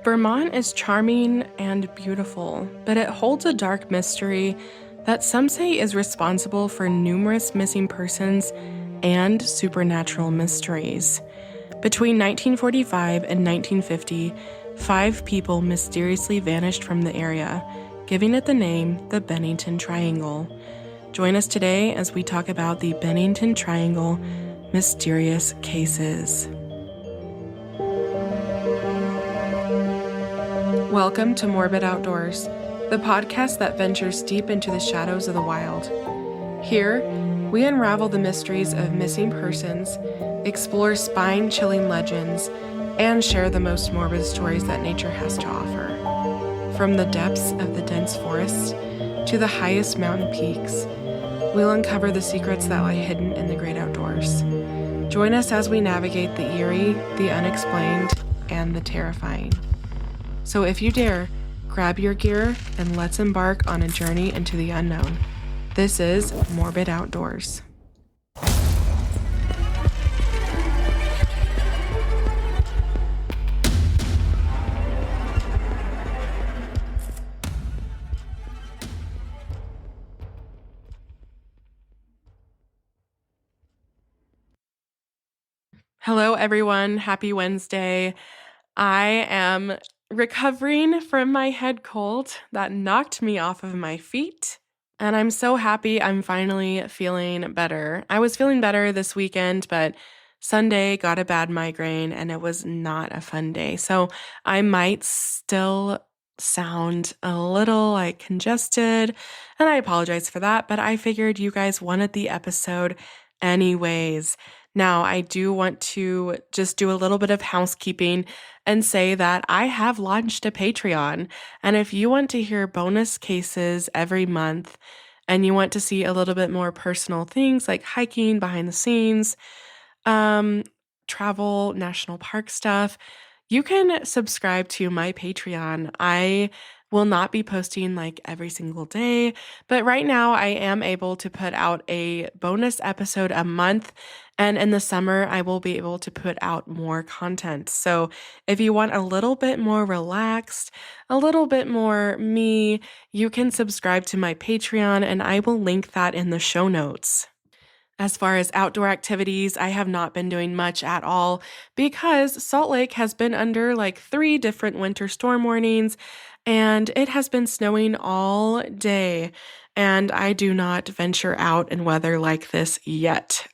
Vermont is charming and beautiful, but it holds a dark mystery that some say is responsible for numerous missing persons and supernatural mysteries. Between 1945 and 1950, 5 people mysteriously vanished from the area, giving it the name the Bennington Triangle. Join us today as we talk about the Bennington Triangle mysterious cases. Welcome to Morbid Outdoors, the podcast that ventures deep into the shadows of the wild. Here, we unravel the mysteries of missing persons, explore spine-chilling legends, and share the most morbid stories that nature has to offer. From the depths of the dense forests to the highest mountain peaks, we'll uncover the secrets that lie hidden in the great outdoors. Join us as we navigate the eerie, the unexplained, and the terrifying. So if you dare, grab your gear and let's embark on a journey into the unknown. This is Morbid Outdoors. Hello, everyone. Happy Wednesday. I am recovering from my head cold that knocked me off of my feet, and I'm so happy I'm finally feeling better. I was feeling better this weekend, but Sunday got a bad migraine, and it was not a fun day. So I might still sound a little like congested, and I apologize for that, but I figured you guys wanted the episode anyways. Now, I do want to just do a little bit of housekeeping and say that I have launched a Patreon. And if you want to hear bonus cases every month and you want to see a little bit more personal things like hiking, behind the scenes, travel, national park stuff, you can subscribe to my Patreon. I will not be posting like every single day, but right now I am able to put out a bonus episode a month. And in the summer, I will be able to put out more content. So if you want a little bit more relaxed, a little bit more me, you can subscribe to my Patreon and I will link that in the show notes. As far as outdoor activities, I have not been doing much at all because Salt Lake has been under like 3 different winter storm warnings and it has been snowing all day. And I do not venture out in weather like this yet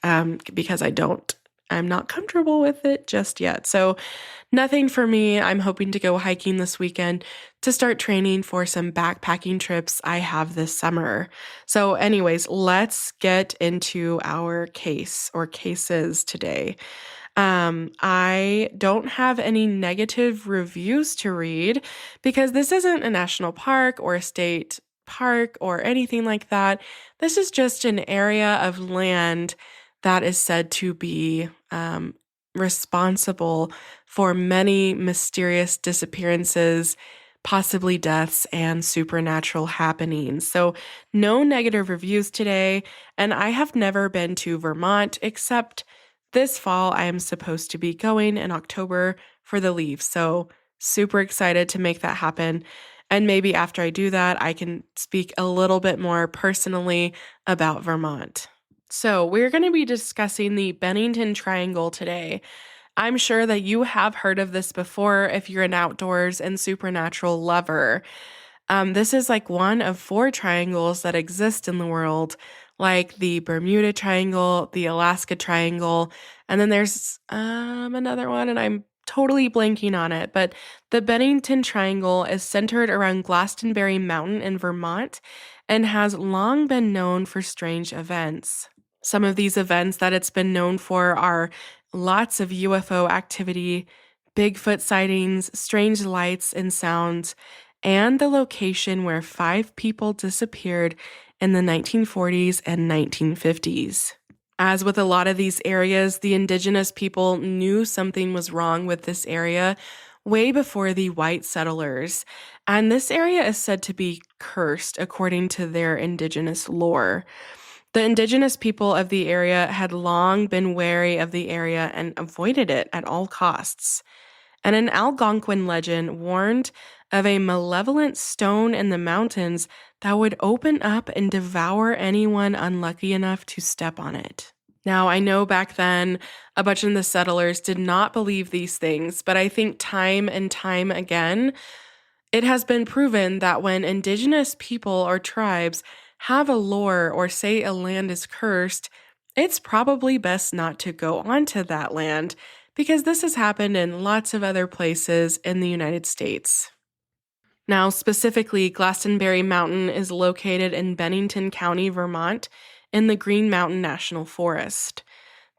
because I'm not comfortable with it just yet. So nothing for me. I'm hoping to go hiking this weekend to start training for some backpacking trips I have this summer. So anyways, let's get into our case or cases today. I don't have any negative reviews to read because this isn't a national park or a state park or anything like that. This is just an area of land that is said to be responsible for many mysterious disappearances, possibly deaths, and supernatural happenings. So no negative reviews today, and I have never been to Vermont except this fall. I am supposed to be going in October for the leave, so super excited to make that happen. And maybe after I do that, I can speak a little bit more personally about Vermont. So we're going to be discussing the Bennington Triangle today. I'm sure that you have heard of this before if you're an outdoors and supernatural lover. This is like one of 4 triangles that exist in the world, like the Bermuda Triangle, the Alaska Triangle, and then there's another one, and I'm totally blanking on it, but the Bennington Triangle is centered around Glastonbury Mountain in Vermont and has long been known for strange events. Some of these events that it's been known for are lots of UFO activity, Bigfoot sightings, strange lights and sounds, and the location where 5 people disappeared in the 1940s and 1950s. As with a lot of these areas, the indigenous people knew something was wrong with this area way before the white settlers, and this area is said to be cursed according to their indigenous lore. The indigenous people of the area had long been wary of the area and avoided it at all costs. And an Algonquin legend warned of a malevolent stone in the mountains that would open up and devour anyone unlucky enough to step on it. Now, I know back then a bunch of the settlers did not believe these things, but I think time and time again, it has been proven that when indigenous people or tribes have a lore or say a land is cursed, it's probably best not to go onto that land because this has happened in lots of other places in the United States. Now, specifically, Glastonbury Mountain is located in Bennington County, Vermont, in the Green Mountain National Forest.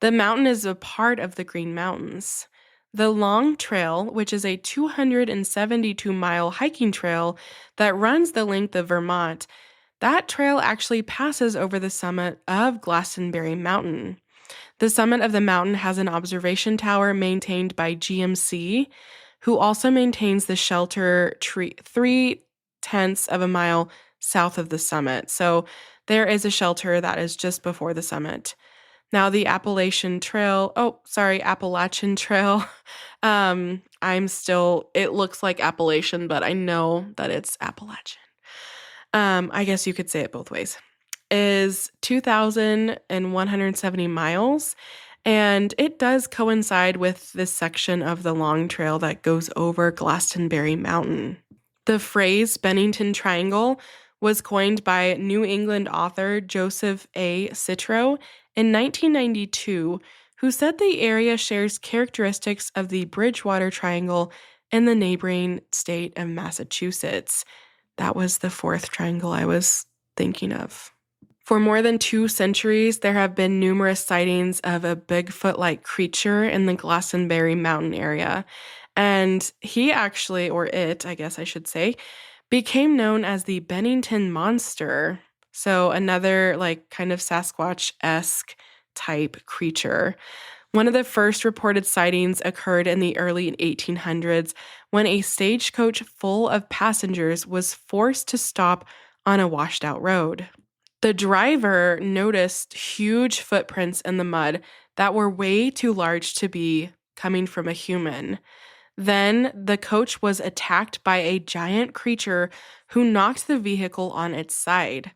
The mountain is a part of the Green Mountains. The Long Trail, which is a 272-mile hiking trail that runs the length of Vermont, that trail actually passes over the summit of Glastonbury Mountain. The summit of the mountain has an observation tower maintained by GMC, who also maintains the shelter 3/10 of a mile south of the summit. So there is a shelter that is just before the summit. Now the Appalachian Trail, it looks like Appalachian, but I know that it's Appalachian. I guess you could say it both ways, is 2,170 miles, and it does coincide with this section of the Long Trail that goes over Glastonbury Mountain. The phrase Bennington Triangle was coined by New England author Joseph A. Citro in 1992, who said the area shares characteristics of the Bridgewater Triangle in the neighboring state of Massachusetts. That was the fourth triangle I was thinking of. For more than 2 centuries, there have been numerous sightings of a Bigfoot-like creature in the Glastonbury Mountain area. And he actually, or it, I guess I should say, became known as the Bennington Monster. So another kind of Sasquatch-esque type creature. One of the first reported sightings occurred in the early 1800s when a stagecoach full of passengers was forced to stop on a washed-out road. The driver noticed huge footprints in the mud that were way too large to be coming from a human. Then the coach was attacked by a giant creature who knocked the vehicle on its side.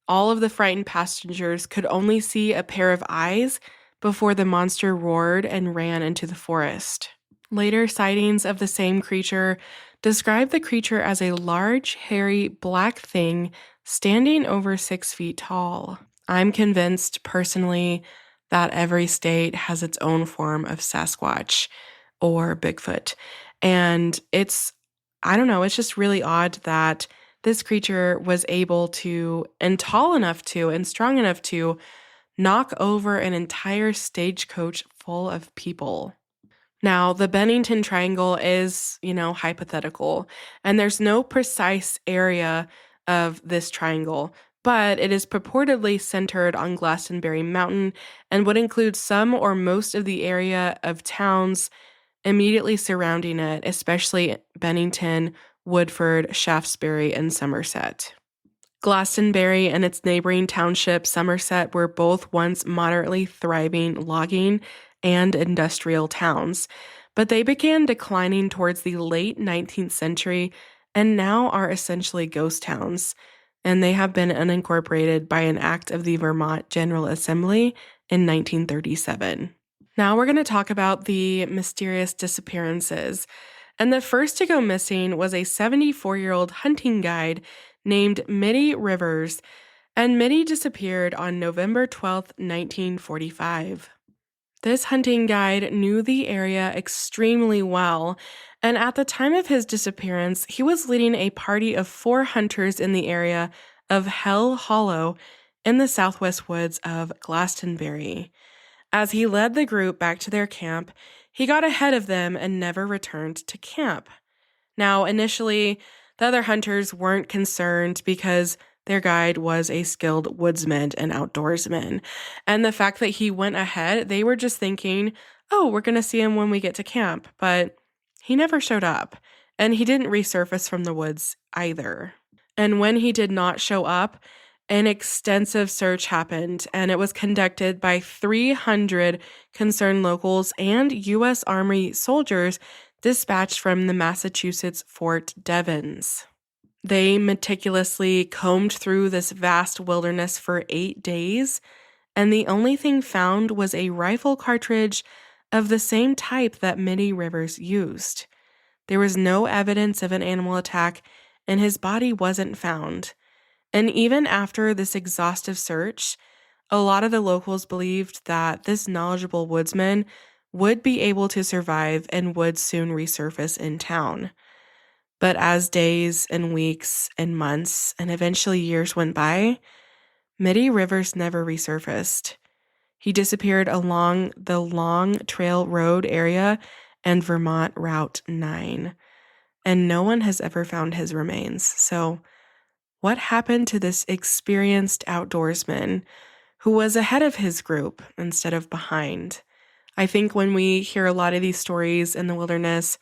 All of the frightened passengers could only see a pair of eyes before the monster roared and ran into the forest. Later sightings of the same creature describe the creature as a large, hairy, black thing standing over 6 feet tall. I'm convinced personally that every state has its own form of Sasquatch or Bigfoot. And it's just really odd that this creature was able to, and tall enough to, and strong enough to knock over an entire stagecoach full of people. Now, the Bennington Triangle is, hypothetical, and there's no precise area of this triangle, but it is purportedly centered on Glastonbury Mountain and would include some or most of the area of towns immediately surrounding it, especially Bennington, Woodford, Shaftesbury, and Somerset. Glastonbury and its neighboring township, Somerset, were both once moderately thriving logging and industrial towns, but they began declining towards the late 19th century and now are essentially ghost towns, and they have been unincorporated by an act of the Vermont General Assembly in 1937. Now we're going to talk about the mysterious disappearances, and the first to go missing was a 74-year-old hunting guide named Mitty Rivers, and Mitty disappeared on November 12, 1945. This hunting guide knew the area extremely well, and at the time of his disappearance, he was leading a party of 4 hunters in the area of Hell Hollow in the southwest woods of Glastonbury. As he led the group back to their camp, he got ahead of them and never returned to camp. Now, initially, the other hunters weren't concerned because their guide was a skilled woodsman and outdoorsman. And the fact that he went ahead, they were just thinking, oh, we're going to see him when we get to camp. But he never showed up, and he didn't resurface from the woods either. And when he did not show up, an extensive search happened, and it was conducted by 300 concerned locals and U.S. Army soldiers dispatched from the Massachusetts Fort Devens. They meticulously combed through this vast wilderness for 8 days, and the only thing found was a rifle cartridge of the same type that Mitty Rivers used. There was no evidence of an animal attack, and his body wasn't found. And even after this exhaustive search, a lot of the locals believed that this knowledgeable woodsman would be able to survive and would soon resurface in town. But as days and weeks and months and eventually years went by, Mitty Rivers never resurfaced. He disappeared along the Long Trail Road area and Vermont Route 9, and no one has ever found his remains. So, what happened to this experienced outdoorsman who was ahead of his group instead of behind? I think when we hear a lot of these stories in the wilderness,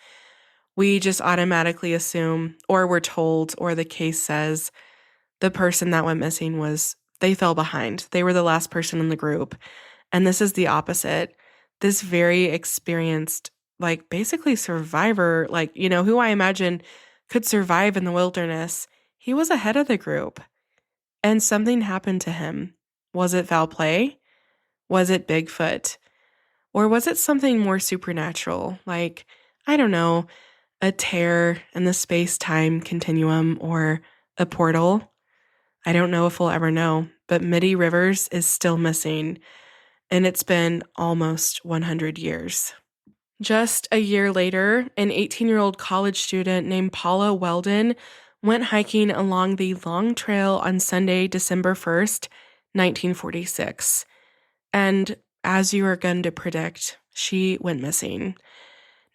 we just automatically assume, or we're told, or the case says, the person that went missing they fell behind. They were the last person in the group. And this is the opposite. This very experienced, basically survivor, who I imagine could survive in the wilderness, he was ahead of the group. And something happened to him. Was it foul play? Was it Bigfoot? Or was it something more supernatural? I don't know, a tear in the space-time continuum or a portal? I don't know if we'll ever know, but Mitty Rivers is still missing, and it's been almost 100 years. Just a year later, an 18-year-old college student named Paula Weldon went hiking along the Long Trail on Sunday, December 1st, 1946. And as you are going to predict, she went missing.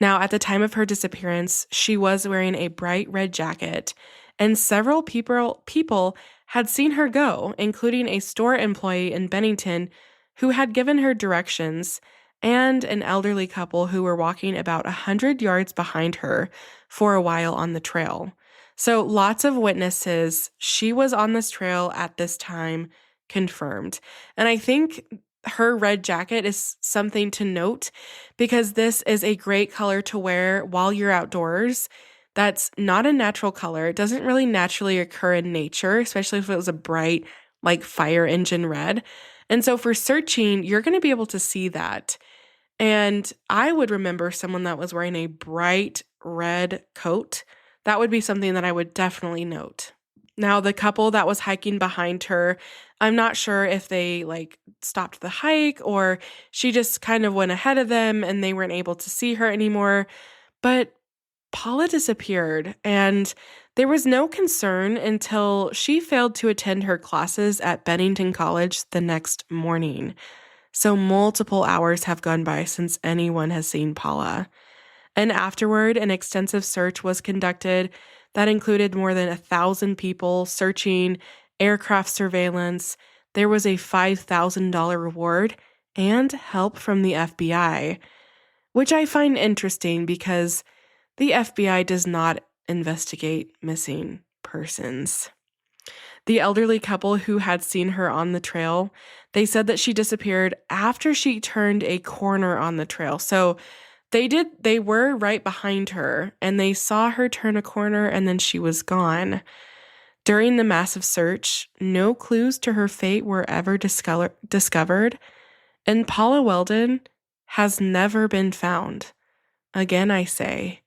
Now, at the time of her disappearance, she was wearing a bright red jacket, and several people had seen her go, including a store employee in Bennington who had given her directions, and an elderly couple who were walking about 100 yards behind her for a while on the trail. So lots of witnesses. She was on this trail at this time, confirmed. And I think her red jacket is something to note because this is a great color to wear while you're outdoors. That's not a natural color. It doesn't really naturally occur in nature, especially if it was a bright, fire engine red. And so for searching, you're going to be able to see that. And I would remember someone that was wearing a bright red coat. That would be something that I would definitely note. Now, the couple that was hiking behind her, I'm not sure if they stopped the hike or she just kind of went ahead of them and they weren't able to see her anymore. But Paula disappeared, and there was no concern until she failed to attend her classes at Bennington College the next morning. So multiple hours have gone by since anyone has seen Paula. And afterward, an extensive search was conducted that included more than 1,000 people searching, aircraft surveillance. There was a $5,000 reward and help from the FBI, which I find interesting because the FBI does not investigate missing persons. The elderly couple who had seen her on the trail, they said that she disappeared after she turned a corner on the trail. So they were right behind her, and they saw her turn a corner, and then she was gone. During the massive search, no clues to her fate were ever discovered, and Paula Weldon has never been found. Again, I say,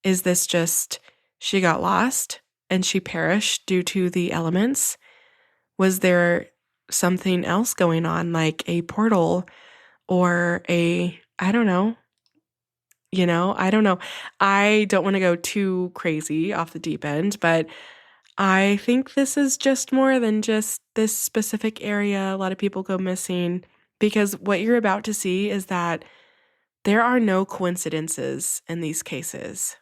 is this just she got lost and she perished due to the elements? Was there something else going on, like a portal or I don't know. I don't know. I don't want to go too crazy off the deep end, but I think this is just more than just this specific area. A lot of people go missing because what you're about to see is that there are no coincidences in these cases.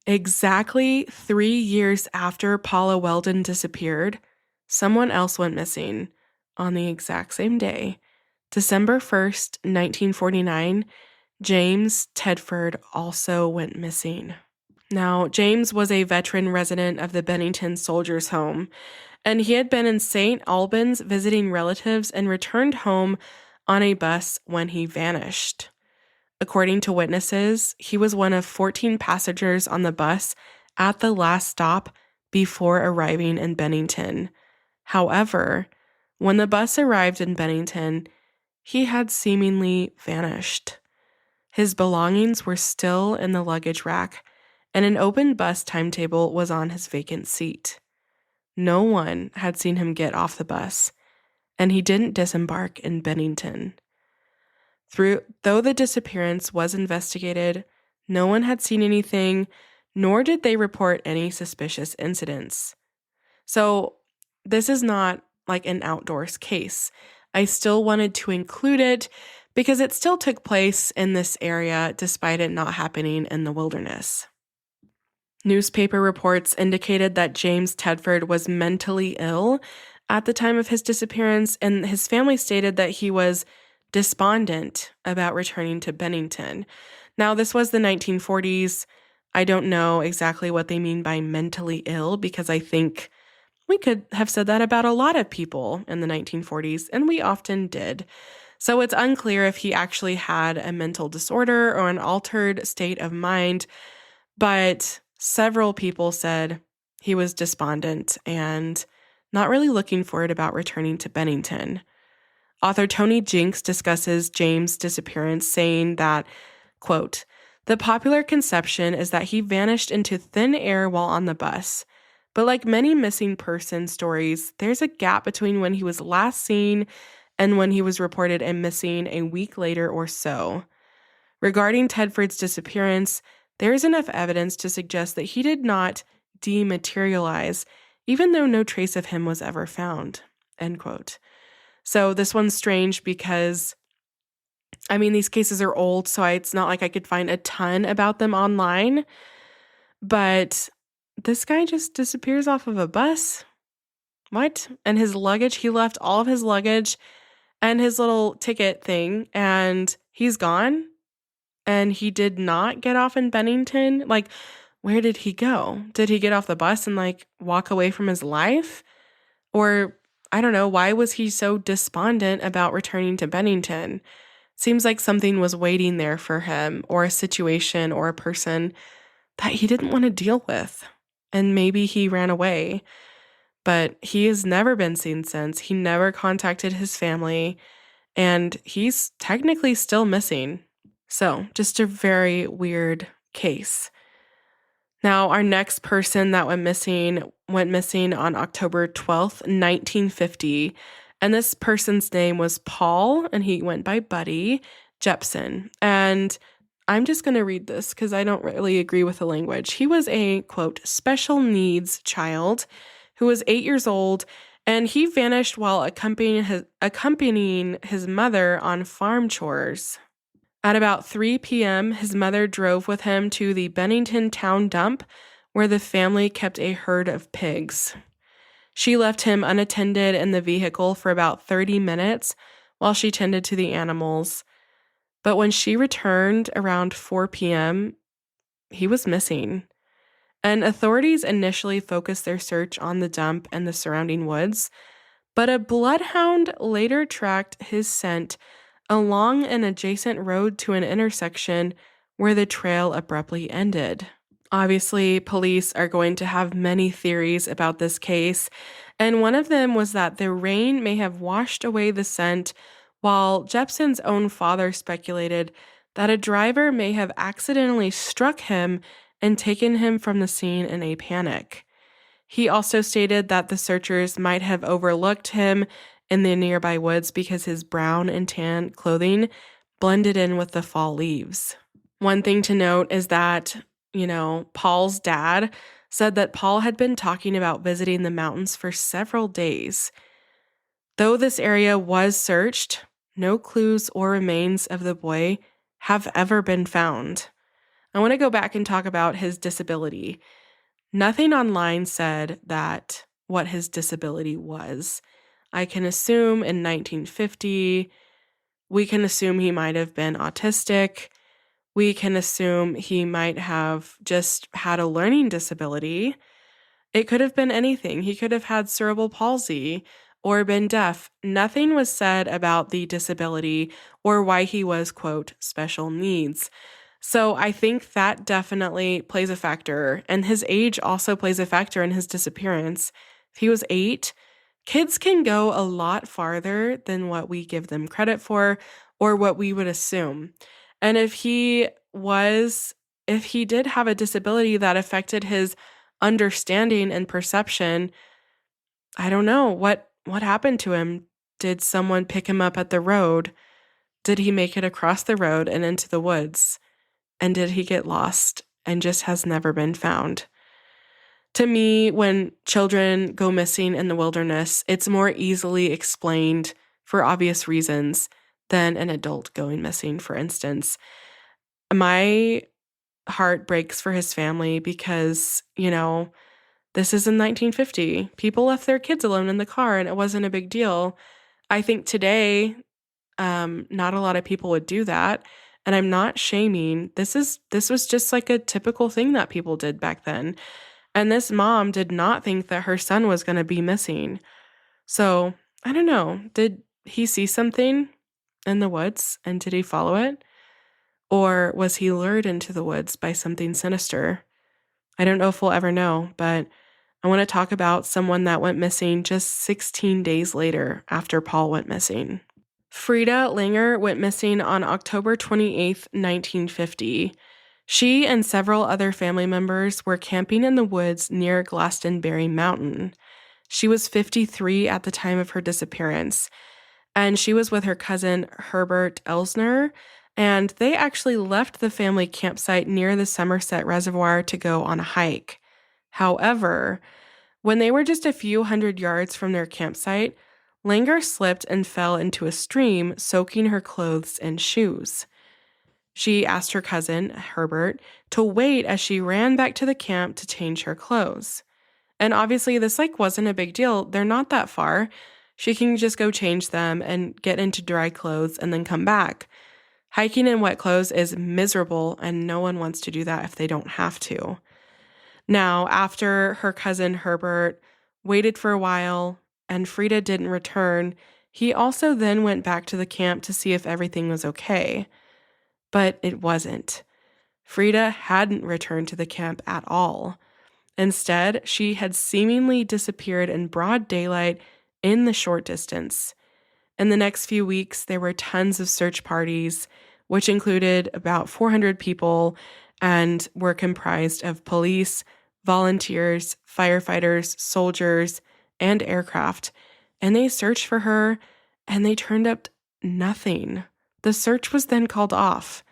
Exactly 3 years after Paula Weldon disappeared, someone else went missing on the exact same day. December 1st, 1949, James Tedford also went missing. Now, James was a veteran resident of the Bennington Soldiers' Home, and he had been in St. Albans visiting relatives and returned home on a bus when he vanished. According to witnesses, he was one of 14 passengers on the bus at the last stop before arriving in Bennington. However, when the bus arrived in Bennington, he had seemingly vanished. His belongings were still in the luggage rack, and an open bus timetable was on his vacant seat. No one had seen him get off the bus, and he didn't disembark in Bennington. Though the disappearance was investigated, no one had seen anything, nor did they report any suspicious incidents. So this is not like an outdoors case. I still wanted to include it because it still took place in this area despite it not happening in the wilderness. Newspaper reports indicated that James Tedford was mentally ill at the time of his disappearance, and his family stated that he was despondent about returning to Bennington. Now, this was the 1940s. I don't know exactly what they mean by mentally ill because I think we could have said that about a lot of people in the 1940s, and we often did. So it's unclear if he actually had a mental disorder or an altered state of mind, but several people said he was despondent and not really looking forward about returning to Bennington. Author Tony Jinks discusses James' disappearance, saying that, quote, "The popular conception is that he vanished into thin air while on the bus. But like many missing person stories, there's a gap between when he was last seen and when he was reported and missing a week later or so. Regarding Tedford's disappearance, there is enough evidence to suggest that he did not dematerialize, even though no trace of him was ever found." End quote. So this one's strange because, these cases are old, so it's not like I could find a ton about them online. But this guy just disappears off of a bus. What? And his luggage, he left all of his luggage and his little ticket thing, and he's gone. And he did not get off in Bennington. Like, where did he go? Did he get off the bus and walk away from his life? Or I don't know, why was he so despondent about returning to Bennington? Seems like something was waiting there for him, or a situation or a person that he didn't want to deal with. And maybe he ran away. But he has never been seen since. He never contacted his family, and he's technically still missing. So, just a very weird case. Now, our next person that went missing on October 12th, 1950, and this person's name was Paul, and he went by Buddy Jepson. And I'm just going to read this because I don't really agree with the language. He was a, quote, special needs child who was 8 years old, and he vanished while accompanying his mother on farm chores. At about 3 p.m., his mother drove with him to the Bennington town dump where the family kept a herd of pigs. She left him unattended in the vehicle for about 30 minutes while she tended to the animals. But when she returned around 4 p.m., he was missing. And authorities initially focused their search on the dump and the surrounding woods, but a bloodhound later tracked his scent along an adjacent road to an intersection where the trail abruptly ended. Obviously, police are going to have many theories about this case, and one of them was that the rain may have washed away the scent, while Jepson's own father speculated that a driver may have accidentally struck him and taken him from the scene in a panic. He also stated that the searchers might have overlooked him in the nearby woods because his brown and tan clothing blended in with the fall leaves. One thing to note is that, Paul's dad said that Paul had been talking about visiting the mountains for several days. Though this area was searched, no clues or remains of the boy have ever been found. I want to go back and talk about his disability. Nothing online said that what his disability was. I can assume in 1950, we can assume he might have been autistic. We can assume he might have just had a learning disability. It could have been anything. He could have had cerebral palsy, or been deaf. Nothing was said about the disability or why he was, quote, special needs. So I think that definitely plays a factor. And his age also plays a factor in his disappearance. If he was 8, kids can go a lot farther than what we give them credit for or what we would assume. And if he did have a disability that affected his understanding and perception, I don't know what happened to him. Did someone pick him up at the road? Did he make it across the road and into the woods? And did he get lost and just has never been found? To me, when children go missing in the wilderness, it's more easily explained for obvious reasons than an adult going missing, for instance. My heart breaks for his family because, this is in 1950. People left their kids alone in the car and it wasn't a big deal. I think today, not a lot of people would do that. And I'm not shaming. This was just like a typical thing that people did back then. And this mom did not think that her son was going to be missing. So I don't know. Did he see something in the woods and did he follow it? Or was he lured into the woods by something sinister? I don't know if we'll ever know, but I want to talk about someone that went missing just 16 days later after Paul went missing. Frida Langer went missing on October 28th, 1950. She and several other family members were camping in the woods near Glastonbury Mountain. She was 53 at the time of her disappearance, and she was with her cousin Herbert Elsner, and they actually left the family campsite near the Somerset Reservoir to go on a hike. However, when they were just a few hundred yards from their campsite, Langer slipped and fell into a stream, soaking her clothes and shoes. She asked her cousin, Herbert, to wait as she ran back to the camp to change her clothes. And obviously this wasn't a big deal. They're not that far. She can just go change them and get into dry clothes and then come back. Hiking in wet clothes is miserable, and no one wants to do that if they don't have to. Now, after her cousin Herbert waited for a while and Frida didn't return, he also then went back to the camp to see if everything was okay. But it wasn't. Frida hadn't returned to the camp at all. Instead, she had seemingly disappeared in broad daylight in the short distance. In the next few weeks, there were tons of search parties, which included about 400 people and were comprised of police, volunteers, firefighters, soldiers, and aircraft. And they searched for her, and they turned up nothing. The search was then called off.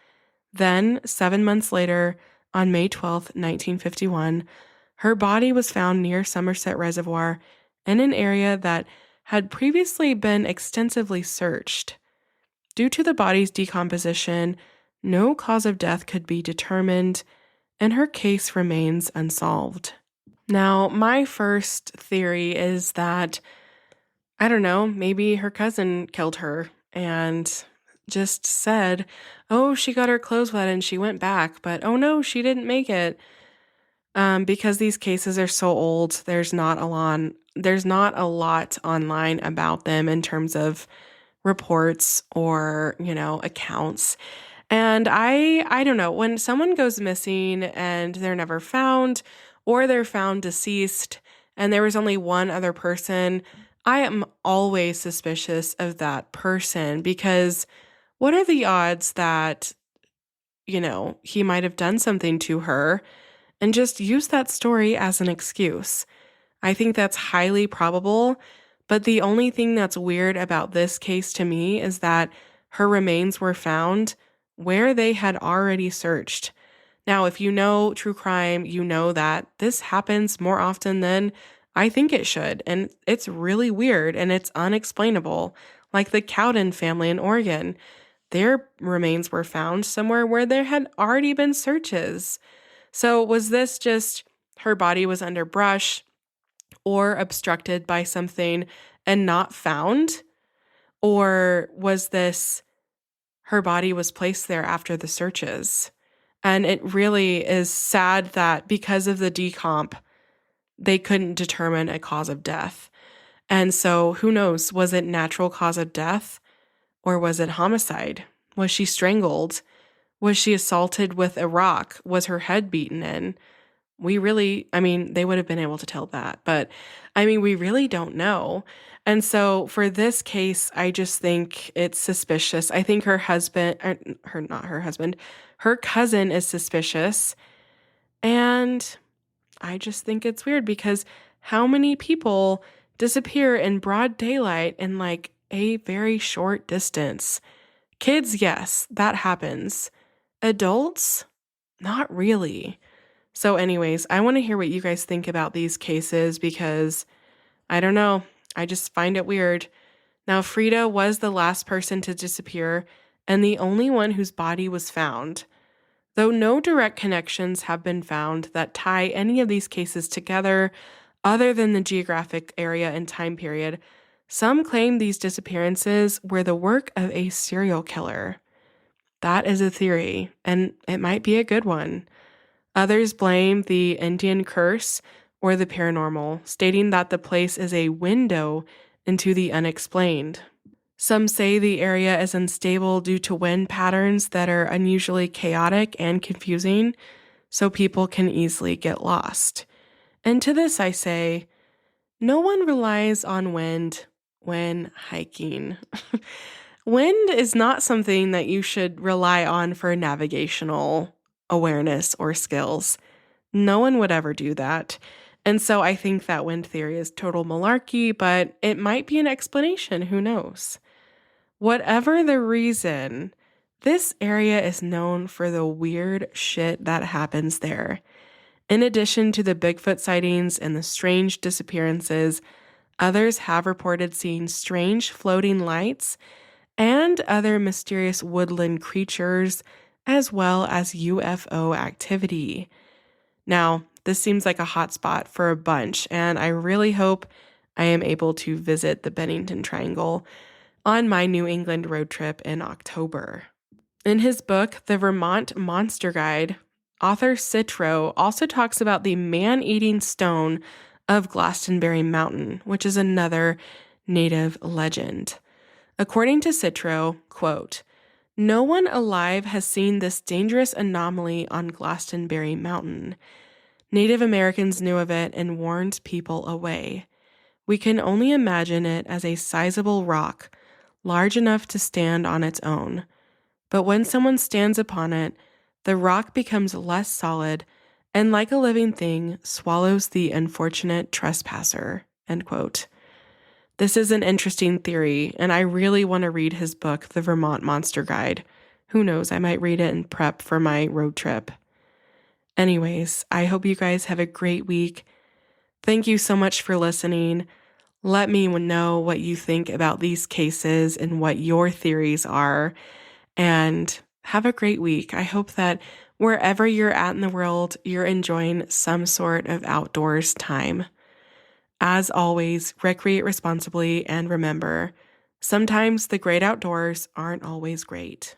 Then, 7 months later, on May 12th, 1951, her body was found near Somerset Reservoir in an area that had previously been extensively searched. Due to the body's decomposition, no cause of death could be determined, and her case remains unsolved. Now, my first theory is that, I don't know, maybe her cousin killed her and just said, oh, she got her clothes wet and she went back, but oh no, she didn't make it. Because these cases are so old, there's not a lot online about them in terms of reports or, accounts. And I don't know, when someone goes missing and they're never found or they're found deceased and there was only one other person, I am always suspicious of that person because what are the odds that, he might have done something to her and just use that story as an excuse? I think that's highly probable, but the only thing that's weird about this case to me is that her remains were found where they had already searched. Now, if you know true crime, you know that this happens more often than I think it should, and it's really weird and it's unexplainable. Like the Cowden family in Oregon, their remains were found somewhere where there had already been searches. So was this just her body was under brush or obstructed by something and not found? Or was this her body was placed there after the searches? And it really is sad that because of the decomp, they couldn't determine a cause of death. And so who knows? Was it natural cause of death or was it homicide? Was she strangled? Was she assaulted with a rock? Was her head beaten in? They would have been able to tell that, but we really don't know. And so for this case, I just think it's suspicious. I think her husband, not her husband, her cousin is suspicious. And I just think it's weird because how many people disappear in broad daylight in like a very short distance? Kids, yes, that happens. Adults, not really. So anyways, I want to hear what you guys think about these cases because I don't know. I just find it weird. Now, Frida was the last person to disappear and the only one whose body was found. Though no direct connections have been found that tie any of these cases together other than the geographic area and time period, some claim these disappearances were the work of a serial killer. That is a theory, and it might be a good one. Others blame the Indian curse or the paranormal, stating that the place is a window into the unexplained. Some say the area is unstable due to wind patterns that are unusually chaotic and confusing, so people can easily get lost. And to this I say, no one relies on wind when hiking. Wind is not something that you should rely on for navigational awareness or skills. No one would ever do that. And so I think that wind theory is total malarkey, but it might be an explanation. Who knows? Whatever the reason, this area is known for the weird shit that happens there. In addition to the Bigfoot sightings and the strange disappearances, others have reported seeing strange floating lights and other mysterious woodland creatures, as well as UFO activity. Now, this seems like a hotspot for a bunch, and I really hope I am able to visit the Bennington Triangle on my New England road trip in October. In his book, The Vermont Monster Guide, author Citro also talks about the man-eating stone of Glastonbury Mountain, which is another native legend. According to Citro, quote, "No one alive has seen this dangerous anomaly on Glastonbury Mountain. Native Americans knew of it and warned people away. We can only imagine it as a sizable rock, large enough to stand on its own. But when someone stands upon it, the rock becomes less solid and, like a living thing, swallows the unfortunate trespasser." End quote. This is an interesting theory, and I really want to read his book, The Vermont Monster Guide. Who knows, I might read it in prep for my road trip. Anyways, I hope you guys have a great week. Thank you so much for listening. Let me know what you think about these cases and what your theories are. And have a great week. I hope that wherever you're at in the world, you're enjoying some sort of outdoors time. As always, recreate responsibly and remember, sometimes the great outdoors aren't always great.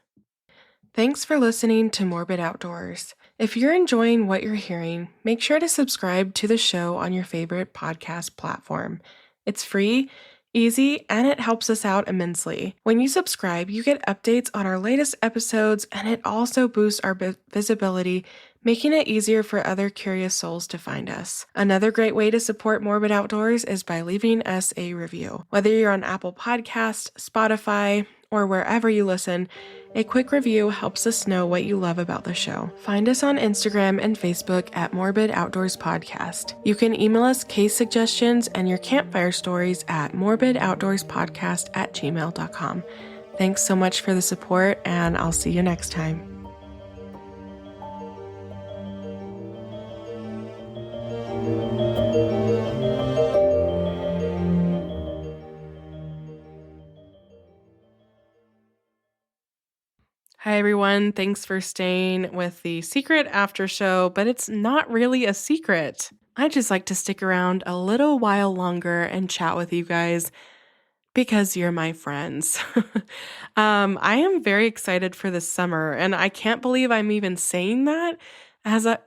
Thanks for listening to Morbid Outdoors. If you're enjoying what you're hearing, make sure to subscribe to the show on your favorite podcast platform. It's free, easy, and it helps us out immensely. When you subscribe, you get updates on our latest episodes, and it also boosts our visibility, making it easier for other curious souls to find us. Another great way to support Morbid Outdoors is by leaving us a review. Whether you're on Apple Podcasts, Spotify, or wherever you listen, a quick review helps us know what you love about the show. Find us on Instagram and Facebook at Morbid Outdoors Podcast. You can email us case suggestions and your campfire stories at morbidoutdoorspodcast@gmail.com. Thanks so much for the support, and I'll see you next time. Hi, everyone. Thanks for staying with the secret after show, but it's not really a secret. I just like to stick around a little while longer and chat with you guys because you're my friends. I am very excited for the summer, and I can't believe I'm even saying that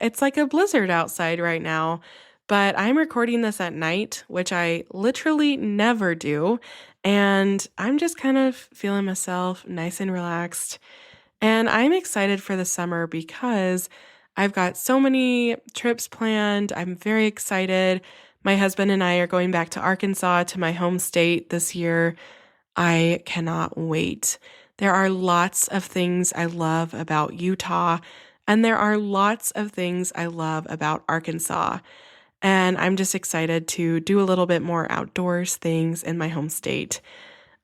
it's like a blizzard outside right now. but I'm recording this at night, which I literally never do. And I'm just kind of feeling myself nice and relaxed. And I'm excited for the summer because I've got so many trips planned. I'm very excited. My husband and I are going back to Arkansas, to my home state this year. I cannot wait. There are lots of things I love about Utah, and there are lots of things I love about Arkansas. And I'm just excited to do a little bit more outdoors things in my home state.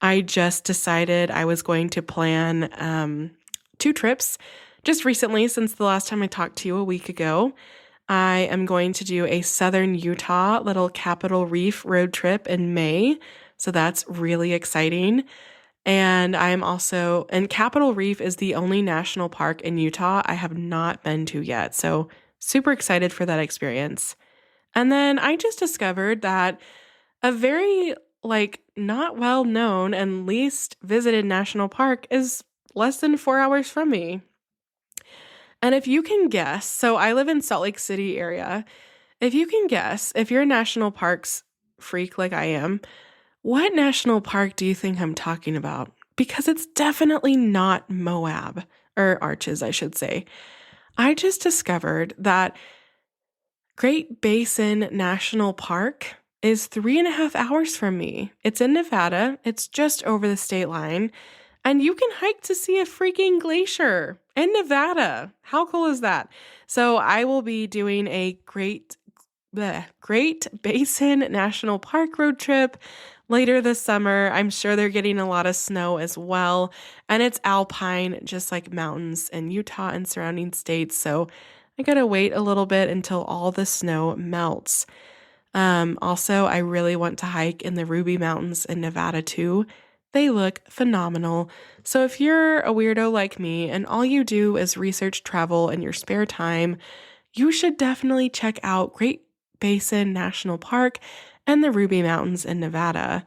I just decided I was going to plan 2 trips just recently since the last time I talked to you a week ago. I am going to do a southern Utah little Capitol Reef road trip in May. So that's really exciting. And Capitol Reef is the only national park in Utah I have not been to yet. So super excited for that experience. And then I just discovered that a very not well known and least visited national park is less than 4 hours from me. And if you can guess, so I live in Salt Lake City area. If you can guess, if you're a national parks freak like I am, what national park do you think I'm talking about? Because it's definitely not Moab, or Arches, I should say. I just discovered that Great Basin National Park is 3.5 hours from me. It's in Nevada. It's just over the state line. And you can hike to see a freaking glacier in Nevada. How cool is that? So I will be doing a Great Basin National Park road trip later this summer. I'm sure they're getting a lot of snow as well. And it's alpine, just like mountains in Utah and surrounding states. So I gotta wait a little bit until all the snow melts. Also, I really want to hike in the Ruby Mountains in Nevada too. They look phenomenal. So if you're a weirdo like me and all you do is research travel in your spare time, you should definitely check out Great Basin National Park and the Ruby Mountains in Nevada.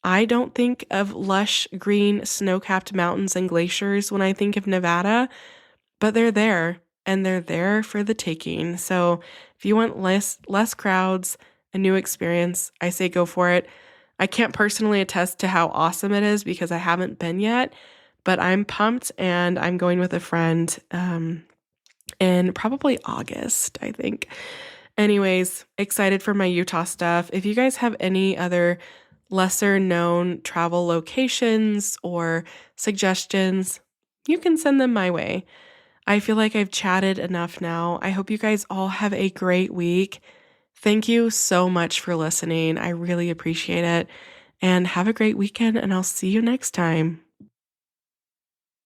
I don't think of lush green snow-capped mountains and glaciers when I think of Nevada, but they're there, and they're there for the taking. So if you want less crowds, a new experience, I say go for it. I can't personally attest to how awesome it is because I haven't been yet, but I'm pumped, and I'm going with a friend in probably August, I think. Anyways, excited for my Utah stuff. If you guys have any other lesser known travel locations or suggestions, you can send them my way. I feel like I've chatted enough now. I hope you guys all have a great week. Thank you so much for listening. I really appreciate it. And have a great weekend, and I'll see you next time.